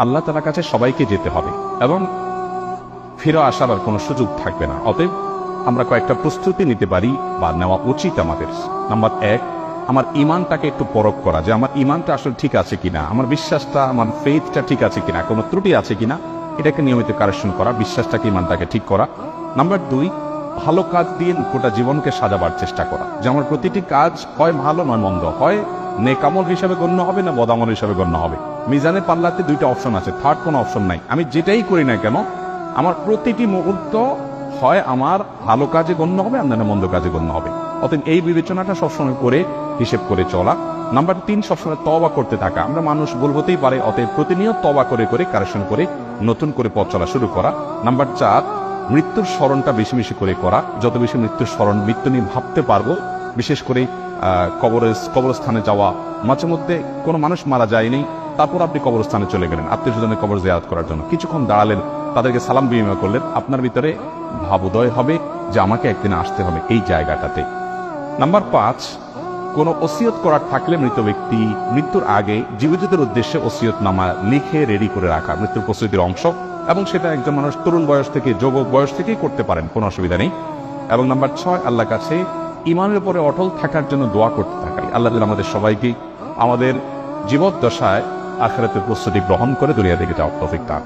আল্লাহ তাআলার কাছে সবাইকে যেতে হবে এবং ফিরে আসার আর কোনো সুযোগ থাকবে না। অতএব আমরা কয়েকটা প্রস্তুতি নিতে পারি বা নেওয়া উচিত আমাদের। নাম্বার 1, আমার ইমানটাকে একটু পরখ করা, যে আমার ইমানটা আসলে ঠিক আছে কিনা, আমার বিশ্বাসটা, আমার ফেথটা ঠিক আছে কিনা, কোনো ত্রুটি আছে কিনা, এটাকে নিয়মিত কারেকশন করা, বিশ্বাসটাকে, ইমানটাকে ঠিক করা। নাম্বার 2, ভালো কাজ দিয়ে গোটা জীবনকে সাজাবার চেষ্টা করা, যে আমার প্রতিটি কাজ হয় ভালো নয় মন্দ, হয় নেকামল হিসাবে গণ্য হবে না বদামল হিসাবে গণ্য হবে। মিজানের পাল্লাতে দুইটা অপশন আছে, থার্ড কোনো অপশন নাই। আমি যেটাই করি না কেন আমার প্রতিটি মুহূর্ত হয় আমার ভালো কাজে গণ্য হবে, না মন্দ কাজে গণ্য হবে। অতএব এই বিবেচনাটা সবসময় করে হিসেব করে চলা। নাম্বার 3, সবসময় তওবা করতে থাকা। আমরা মানুষ ভুল হতেই পারে, অতএব প্রতিনিয়ত তওবা করে করে কারেকশন করে নতুন করে পথ চলা শুরু করা। নাম্বার 4, মৃত্যুর স্মরণটা বেশি বেশি করে করা। যত বেশি মৃত্যুর স্মরণ, মৃত্যু নিয়ে ভাবতে পারবো, বিশেষ করে কবরস্থানে যাওয়া। মাঝে মধ্যে কোনো মানুষ মারা যায়নি, তারপর আপনি কবরস্থানে চলে গেলেন আত্মীয় স্বজনের কবর জিয়ারত করার জন্য, কিছুক্ষণ দাঁড়ালেন, তাদেরকে সালাম বিনিময় করলেন, আপনার ভিতরে ভাবোদয় হবে যে আমাকে একদিন আসতে হবে এই জায়গাটাতে। নাম্বার 5, কোনো ওসিয়ত করার থাকলে মৃত ব্যক্তি মৃত্যুর আগে জীবিতদের উদ্দেশ্যে ওসিয়তনামা লিখে রেডি করে রাখা, মৃত্যুর প্রস্তুতির অংশ। এবং সেটা একজন মানুষ তরুণ বয়স থেকে, যুবক বয়স থেকেই করতে পারেন, কোনো অসুবিধা নেই। এবং নাম্বার 6, আল্লাহর কাছে ইমানের উপরে অটল থাকার জন্য দোয়া করতে থাকাই। আল্লাহ আমাদের সবাইকে আমাদের জীবদ্দশায় আখিরাতের প্রস্তুতি গ্রহণ করে দুনিয়া থেকে যাওয়ার তৌফিক দান।